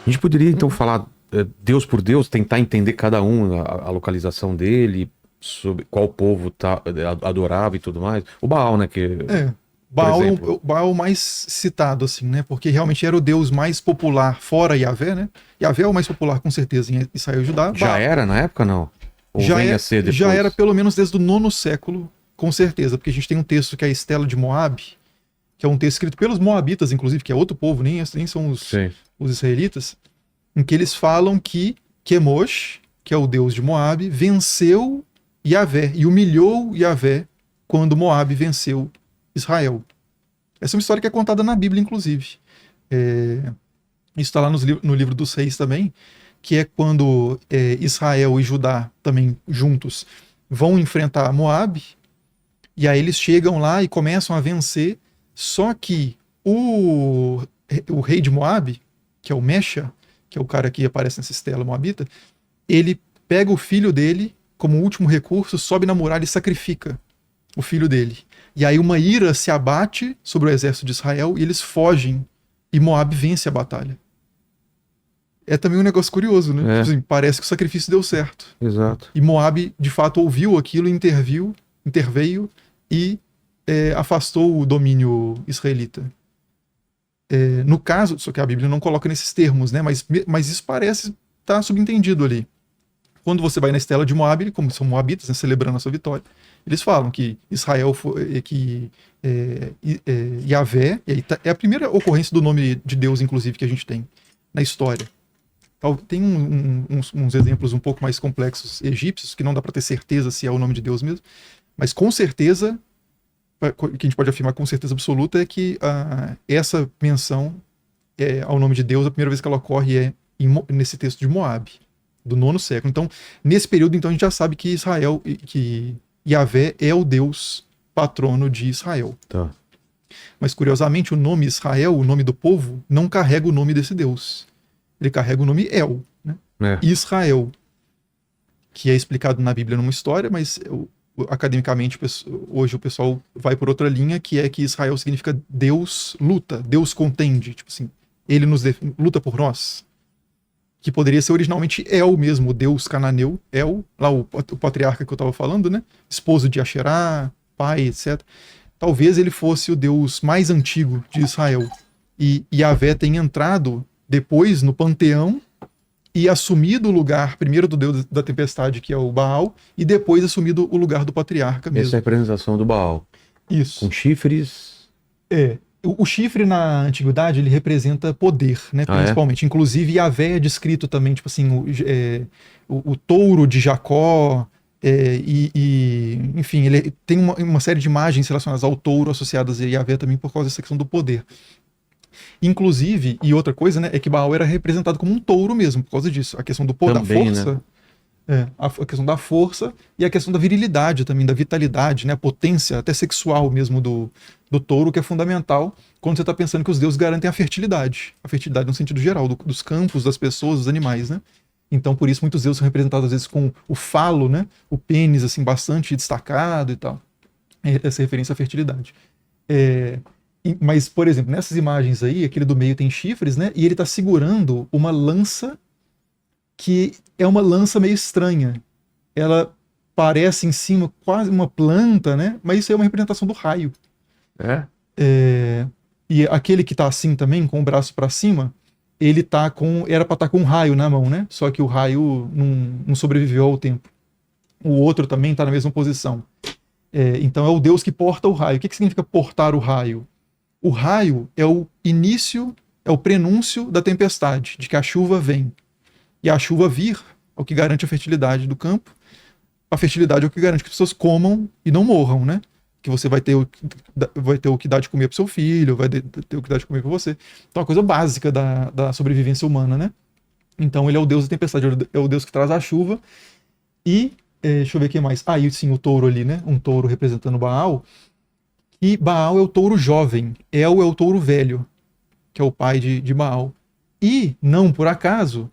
A gente poderia então falar Deus por Deus, tentar entender cada um, a localização dele, sobre qual povo adorava e tudo mais. O Baal, né? Baal, exemplo. Baal mais citado, assim, né? Porque realmente era o deus mais popular fora Yahvé, né? Yahvé é o mais popular, com certeza, em Israel e Judá. Já era na época, não? Ou vem a ser depois? Já era pelo menos desde o 9º século, com certeza, porque a gente tem um texto que é a Estela de Moab, que é um texto escrito pelos moabitas, inclusive, que é outro povo, nem são os israelitas, em que eles falam que Quemosh, que é o deus de Moab, venceu Yahvé e humilhou Yahvé quando Moab venceu Israel. Essa é uma história que é contada na Bíblia, inclusive. Isso está lá no livro dos Reis também, que é quando Israel e Judá também juntos vão enfrentar Moab, e aí eles chegam lá e começam a vencer, só que o rei de Moab, que é o Mesha, que é o cara que aparece nessa estela moabita, ele pega o filho dele como último recurso, sobe na muralha e sacrifica o filho dele. E aí uma ira se abate sobre o exército de Israel e eles fogem e Moab vence a batalha. É também um negócio curioso, né? Assim, parece que o sacrifício deu certo. Exato. E Moab, de fato, ouviu aquilo, interveio e afastou o domínio israelita. No caso, só que a Bíblia não coloca nesses termos, né? Mas isso parece estar subentendido ali. Quando você vai na estela de Moab, como são moabitas, né, celebrando a sua vitória, eles falam que Israel foi, que Yahvé, e aí é a primeira ocorrência do nome de Deus, inclusive, que a gente tem na história. Tem uns exemplos um pouco mais complexos egípcios, que não dá para ter certeza se é o nome de Deus mesmo, mas com certeza, que a gente pode afirmar com certeza absoluta, é que essa menção ao nome de Deus, a primeira vez que ela ocorre é nesse texto de Moab, do 9º século. Então, nesse período, então, a gente já sabe que que Yahvé é o Deus patrono de Israel. Tá. Mas, curiosamente, o nome Israel, o nome do povo, não carrega o nome desse Deus. Ele carrega o nome El, né? Israel, que é explicado na Bíblia numa história, mas academicamente hoje o pessoal vai por outra linha, que é que Israel significa Deus luta, Deus contende, tipo assim, ele luta por nós. Que poderia ser originalmente El mesmo, o deus cananeu, El, lá o patriarca que eu estava falando, né? Esposo de Asherá, pai, etc. Talvez ele fosse o deus mais antigo de Israel. E Yahvé tem entrado depois no panteão e assumido o lugar, primeiro do deus da tempestade, que é o Baal, e depois assumido o lugar do patriarca mesmo. Essa é a representação do Baal. Isso. Com chifres. O chifre na antiguidade ele representa poder, né? Principalmente. Inclusive, Yahvé é descrito também, tipo assim, o touro de Jacó, enfim, ele tem uma série de imagens relacionadas ao touro associadas a Yahvé também por causa dessa questão do poder. Inclusive, e outra coisa, né, é que Baal era representado como um touro mesmo, por causa disso. A questão do poder, da força. Né? A questão da força e a questão da virilidade também, da vitalidade, né, a potência até sexual mesmo do touro, que é fundamental quando você está pensando que os deuses garantem a fertilidade no sentido geral, dos campos, das pessoas, dos animais, né? Então, por isso, muitos deuses são representados às vezes com o falo, né, o pênis, assim, bastante destacado e tal. Essa referência à fertilidade. Mas, por exemplo, nessas imagens aí, aquele do meio tem chifres, né, e ele está segurando uma lança que é uma lança meio estranha. Ela parece em cima quase uma planta, né? Mas isso é uma representação do raio. E aquele que tá assim também, com o braço para cima, ele tá era para estar com um raio na mão, né? Só que o raio não sobreviveu ao tempo. O outro também tá na mesma posição. Então é o Deus que porta o raio. O que significa portar o raio? O raio é o início, é o prenúncio da tempestade, de que a chuva vem. E a chuva vir é o que garante a fertilidade do campo. A fertilidade é o que garante que as pessoas comam e não morram, né? Que você vai ter o que dar de comer para o seu filho, vai ter o que dar de comer para você. Então é uma coisa básica da sobrevivência humana, né? Então ele é o Deus da tempestade, é o Deus que traz a chuva. E, deixa eu ver o que mais. E sim, o touro ali, né? Um touro representando Baal. E Baal é o touro jovem, El é o touro velho, que é o pai de Baal. E, não por acaso,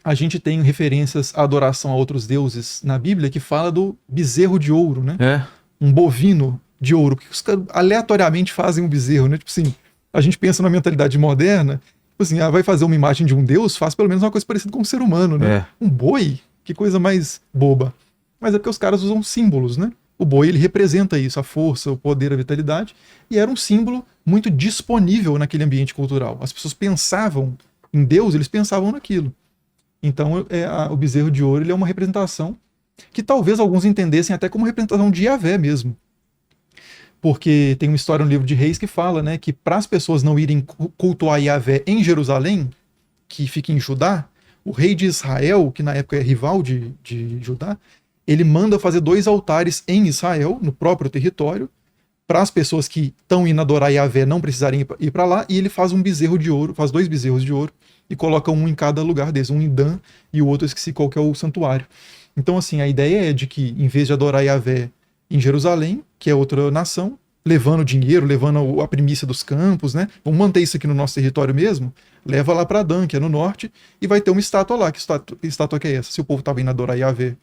a gente tem referências à adoração a outros deuses na Bíblia que fala do bezerro de ouro, né? Um bovino de ouro, que os caras aleatoriamente fazem um bezerro, né? Tipo assim, a gente pensa na mentalidade moderna Assim, vai fazer uma imagem de um deus, faz pelo menos uma coisa parecida com um ser humano, né? Um boi, que coisa mais boba. Mas é porque os caras usam símbolos, né? O boi, ele representa isso, a força, o poder, a vitalidade, e era um símbolo muito disponível naquele ambiente cultural. As pessoas pensavam em Deus, eles pensavam naquilo. Então, o bezerro de ouro, ele é uma representação que talvez alguns entendessem até como representação de Yahvé mesmo. Porque tem uma história no livro de Reis que fala, né, que para as pessoas não irem cultuar Yahvé em Jerusalém, que fica em Judá, o rei de Israel, que na época é rival de Judá, ele manda fazer 2 altares em Israel, no próprio território, para as pessoas que estão indo adorar Yahvé não precisarem ir para lá, e ele faz um bezerro de ouro, faz 2 bezerros de ouro, e coloca um em cada lugar desses, um em Dan e o outro, eu esqueci qual que é o santuário. Então, assim, a ideia é de que, em vez de adorar Yahvé em Jerusalém, que é outra nação, levando dinheiro, levando a primícia dos campos, né? Vamos manter isso aqui no nosso território mesmo, leva lá para Dan, que é no norte, e vai ter uma estátua lá. Que estátua que é essa? Se o povo estava indo adorar Yahvé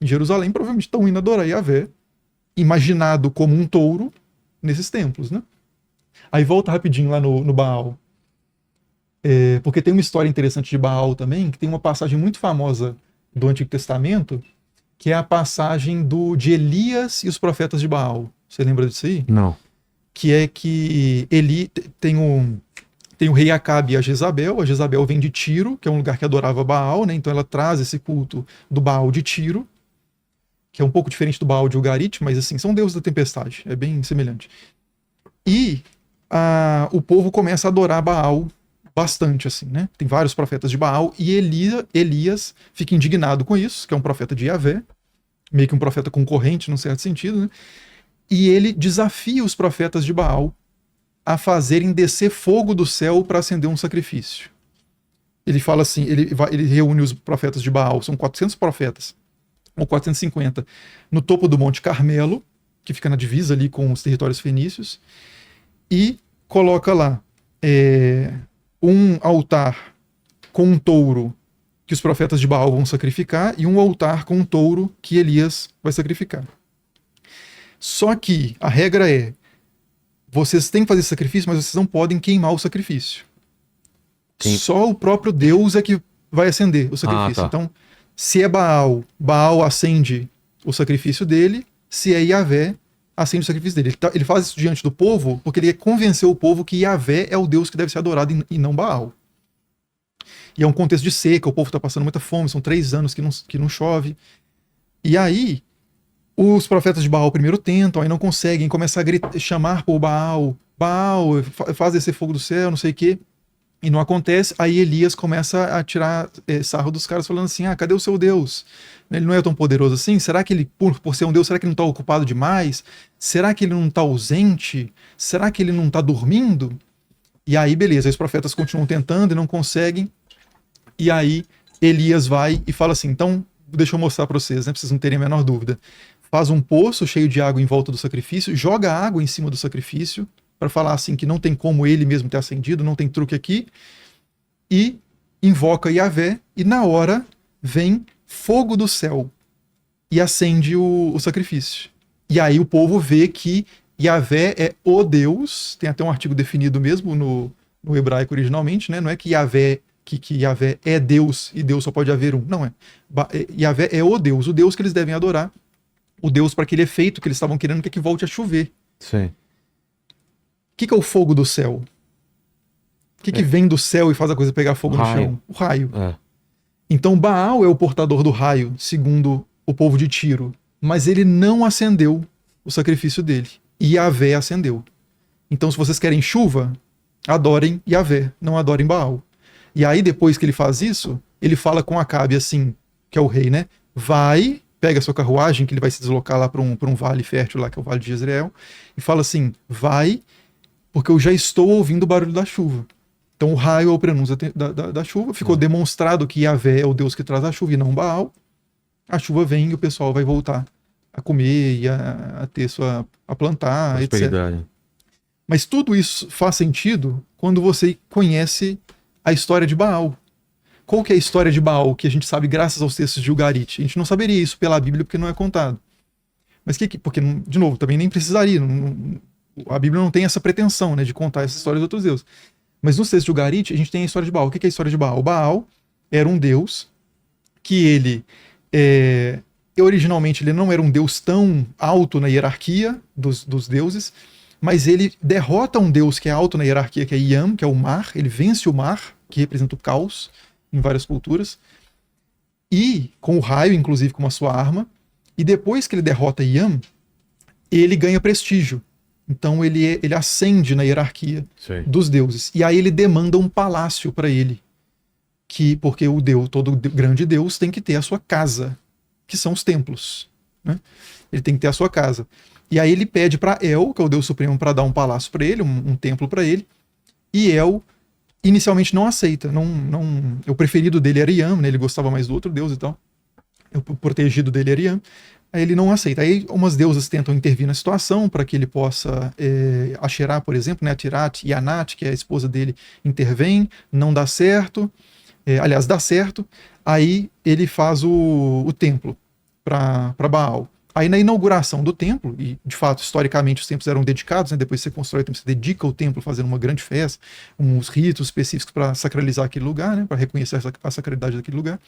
em Jerusalém, provavelmente estão indo adorar Yahvé, imaginado como um touro, nesses templos, né? Aí volta rapidinho lá no Baal. Porque tem uma história interessante de Baal também, que tem uma passagem muito famosa do Antigo Testamento, que é a passagem de Elias e os profetas de Baal. Você lembra disso aí? Não. Que é que tem o rei Acabe e a Jezabel vem de Tiro, que é um lugar que adorava Baal, né? Então ela traz esse culto do Baal de Tiro, que é um pouco diferente do Baal de Ugarit, mas assim, são deuses da tempestade, é bem semelhante. E o povo começa a adorar Baal bastante, assim, né? Tem vários profetas de Baal, e Elias fica indignado com isso, que é um profeta de Yahvé, meio que um profeta concorrente, num certo sentido, né? E ele desafia os profetas de Baal a fazerem descer fogo do céu para acender um sacrifício. Ele fala assim, ele reúne os profetas de Baal, são 400 profetas, ou 450, no topo do Monte Carmelo, que fica na divisa ali com os territórios fenícios, e coloca lá um altar com um touro que os profetas de Baal vão sacrificar e um altar com um touro que Elias vai sacrificar. Só que a regra é, vocês têm que fazer sacrifício, mas vocês não podem queimar o sacrifício. Sim. Só o próprio Deus é que vai acender o sacrifício. Tá. Então, se é Baal, Baal acende o sacrifício dele, se é Yahvé, acende o sacrifício dele. Ele faz isso diante do povo porque ele convenceu o povo que Yahvé é o Deus que deve ser adorado e não Baal. E é um contexto de seca, o povo está passando muita fome, são 3 anos que não chove. E aí, os profetas de Baal primeiro tentam, aí não conseguem, começam a chamar por Baal, faz descer fogo do céu, não sei o quê, e não acontece. Aí Elias começa a tirar sarro dos caras, falando assim, cadê o seu Deus? Ele não é tão poderoso assim? Será que ele, por ser um Deus, será que ele não está ocupado demais? Será que ele não está ausente? Será que ele não está dormindo? E aí, beleza, os profetas continuam tentando e não conseguem, e aí Elias vai e fala assim, então, deixa eu mostrar para vocês, né, pra vocês não terem a menor dúvida. Faz um poço cheio de água em volta do sacrifício, joga água em cima do sacrifício, para falar assim que não tem como ele mesmo ter acendido, não tem truque aqui, e invoca Yahvé, e na hora vem fogo do céu e acende o sacrifício. E aí o povo vê que Yahvé é o Deus, tem até um artigo definido mesmo no hebraico originalmente, né? Não é que Yahvé é Deus e Deus só pode haver um. Não é. Yahvé é o Deus que eles devem adorar, o Deus para aquele efeito que eles estavam querendo que volte a chover. Sim. O que é o fogo do céu? O que vem do céu e faz a coisa pegar fogo no chão? O raio. Então Baal é o portador do raio, segundo o povo de Tiro, mas ele não acendeu o sacrifício dele. E Yahvé acendeu. Então, se vocês querem chuva, adorem Yahvé, não adorem Baal. E aí, depois que ele faz isso, ele fala com Acabe assim, que é o rei, né? Vai, pega a sua carruagem, que ele vai se deslocar lá para um vale fértil lá, que é o Vale de Jezreel, e fala assim, vai, porque eu já estou ouvindo o barulho da chuva. Então o raio é o prenúncio da chuva, ficou demonstrado que Yahvé é o Deus que traz a chuva e não Baal. A chuva vem e o pessoal vai voltar a comer e a ter a plantar, etc. Mas tudo isso faz sentido quando você conhece a história de Baal. Qual que é a história de Baal que a gente sabe graças aos textos de Ugarit? A gente não saberia isso pela Bíblia porque não é contado. Mas porque, de novo, também nem precisaria. A Bíblia não tem essa pretensão, né, de contar essa história de outros deuses. Mas no texto de Ugarit, a gente tem a história de Baal. O que é a história de Baal? Baal era um deus que ele, originalmente, ele não era um deus tão alto na hierarquia dos deuses, mas ele derrota um deus que é alto na hierarquia, que é Yam, que é o mar. Ele vence o mar, que representa o caos em várias culturas, e com o raio, inclusive, como a sua arma. E depois que ele derrota Yam, ele ganha prestígio. Então ele ascende na hierarquia dos deuses. E aí ele demanda um palácio para ele. Porque todo grande deus tem que ter a sua casa, que são os templos. Né? Ele tem que ter a sua casa. E aí ele pede para El, que é o deus supremo, para dar um palácio para ele, um templo para ele. E El inicialmente não aceita. O preferido dele era Yam, né? Ele gostava mais do outro deus e tal. O protegido dele era Yam. Aí ele não aceita. Aí umas deusas tentam intervir na situação para que ele possa Asherah, por exemplo, né? Tirat e Anat, que é a esposa dele, intervém, não dá certo. Aliás, dá certo. Aí ele faz o templo para Baal. Aí na inauguração do templo, e de fato, historicamente, os templos eram dedicados, né? Depois você constrói o templo, você dedica o templo fazendo uma grande festa, uns ritos específicos para sacralizar aquele lugar, né? Para reconhecer a sacralidade daquele lugar.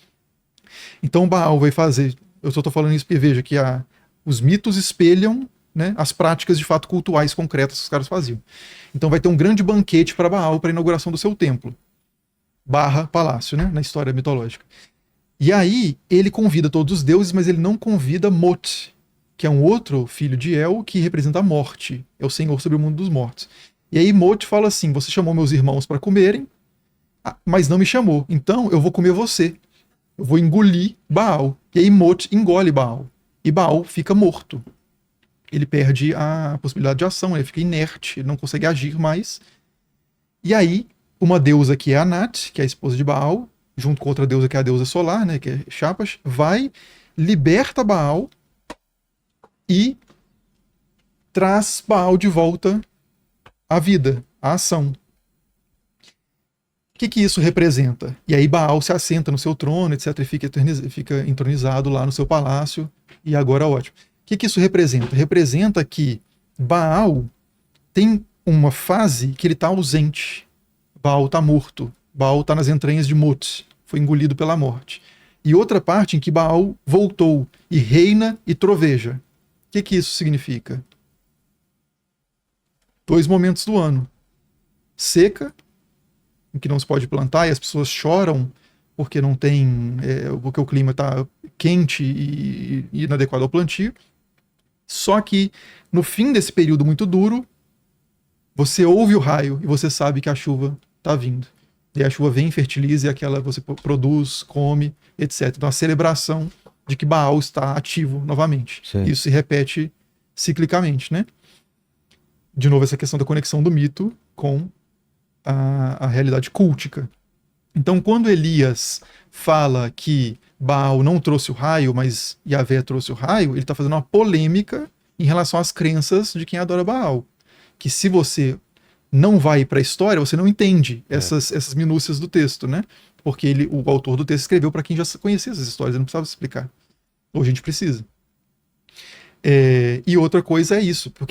Então Baal vai fazer... Eu só estou falando isso porque veja que os mitos espelham, né, as práticas de fato cultuais concretas que os caras faziam. Então vai ter um grande banquete para Baal para a inauguração do seu templo. Palácio, né, na história mitológica. E aí ele convida todos os deuses, mas ele não convida Mot, que é um outro filho de El que representa a morte. É o senhor sobre o mundo dos mortos. E aí Mot fala assim: você chamou meus irmãos para comerem, mas não me chamou. Então eu vou comer você. Eu vou engolir Baal. E aí Mot engole Baal. E Baal fica morto. Ele perde a possibilidade de ação, ele fica inerte, ele não consegue agir mais. E aí, uma deusa que é Anat, que é a esposa de Baal, junto com outra deusa que é a deusa solar, né, que é Shapas, liberta Baal e traz Baal de volta à vida, à ação. O que isso representa? E aí Baal se assenta no seu trono, etc., e fica entronizado lá no seu palácio, e agora ótimo. O que isso representa? Representa que Baal tem uma fase que ele está ausente. Baal está morto. Baal está nas entranhas de Mot, foi engolido pela morte. E outra parte em que Baal voltou e reina e troveja. O que isso significa? 2 momentos do ano. Seca, em que não se pode plantar e as pessoas choram porque não tem, porque o clima está quente e inadequado ao plantio. Só que no fim desse período muito duro, você ouve o raio e você sabe que a chuva está vindo. E a chuva vem, fertiliza, e você produz, come, etc. Então a celebração de que Baal está ativo novamente. Sim. Isso se repete ciclicamente, né? De novo, essa questão da conexão do mito com a realidade cultica. Então, quando Elias fala que Baal não trouxe o raio, mas Yahvé trouxe o raio, ele está fazendo uma polêmica em relação às crenças de quem adora Baal. Que se você não vai para a história, você não entende essas minúcias do texto, né? Porque o autor do texto escreveu para quem já conhecia essas histórias, ele não precisava explicar. Hoje a gente precisa. E outra coisa é isso. Por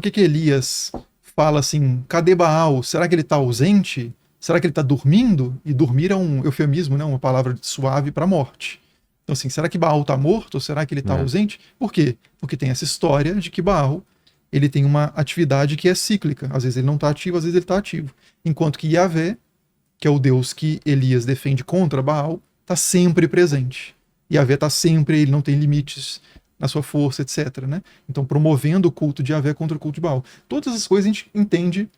que Elias fala assim, cadê Baal? Será que ele está ausente? Será que ele está dormindo? E dormir é um eufemismo, né? Uma palavra suave para morte. Então assim, será que Baal está morto? Ou será que ele está ausente? Por quê? Porque tem essa história de que Baal ele tem uma atividade que é cíclica. Às vezes ele não está ativo, às vezes ele está ativo. Enquanto que Yahvé, que é o Deus que Elias defende contra Baal, está sempre presente. Yahvé está sempre, ele não tem limites na sua força, etc. Né? Então, promovendo o culto de Yahvé contra o culto de Baal. Todas essas coisas a gente entende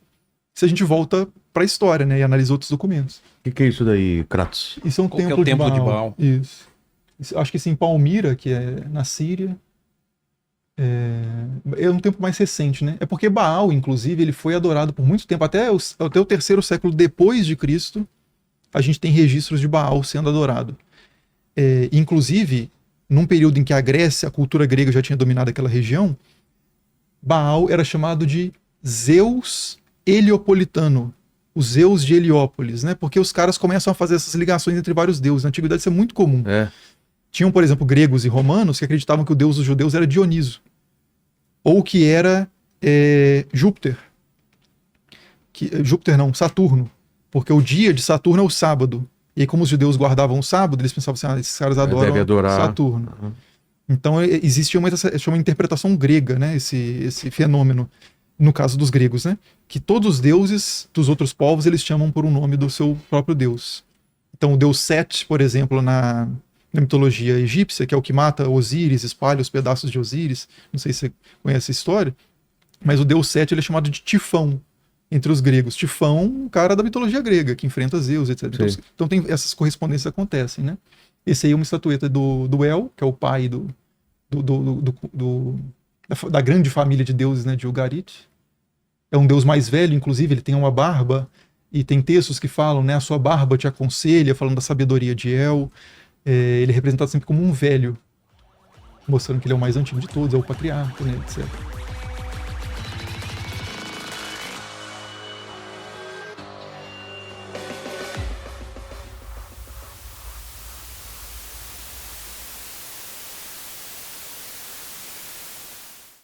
se a gente volta para a história, né, e analisa outros documentos. O que é isso daí, Kratos? Isso é um templo de Baal. Isso. Acho que isso em Palmira, que é na Síria. É um tempo mais recente, né? É porque Baal, inclusive, ele foi adorado por muito tempo, até o 3º século depois de Cristo, a gente tem registros de Baal sendo adorado. Inclusive, num período em que a Grécia, a cultura grega já tinha dominado aquela região, Baal era chamado de Zeus Heliopolitano, o Zeus de Heliópolis, né? Porque os caras começam a fazer essas ligações entre vários deuses. Na antiguidade isso é muito comum. Tinham, por exemplo, gregos e romanos que acreditavam que o deus dos judeus era Dioniso, ou que era Júpiter. Júpiter não, Saturno. Porque o dia de Saturno é o sábado. E aí, como os judeus guardavam o sábado, eles pensavam assim, esses caras adoram Saturno. Uhum. Então existe uma interpretação grega, né, esse fenômeno, no caso dos gregos, né, que todos os deuses dos outros povos eles chamam por um nome do seu próprio deus. Então o deus Set, por exemplo, na mitologia egípcia, que é o que mata Osíris, espalha os pedaços de Osíris, não sei se você conhece a história, mas o deus Set ele é chamado de Tifão entre os gregos. Tifão, um cara da mitologia grega, que enfrenta Zeus, etc. Então tem essas correspondências acontecem, né? Esse aí é uma estatueta do El, que é o pai da grande família de deuses, né, de Ugarit. É um deus mais velho, inclusive, ele tem uma barba, e tem textos que falam, né, a sua barba te aconselha, falando da sabedoria de El. Ele é representado sempre como um velho, mostrando que ele é o mais antigo de todos, é o patriarca, né, etc.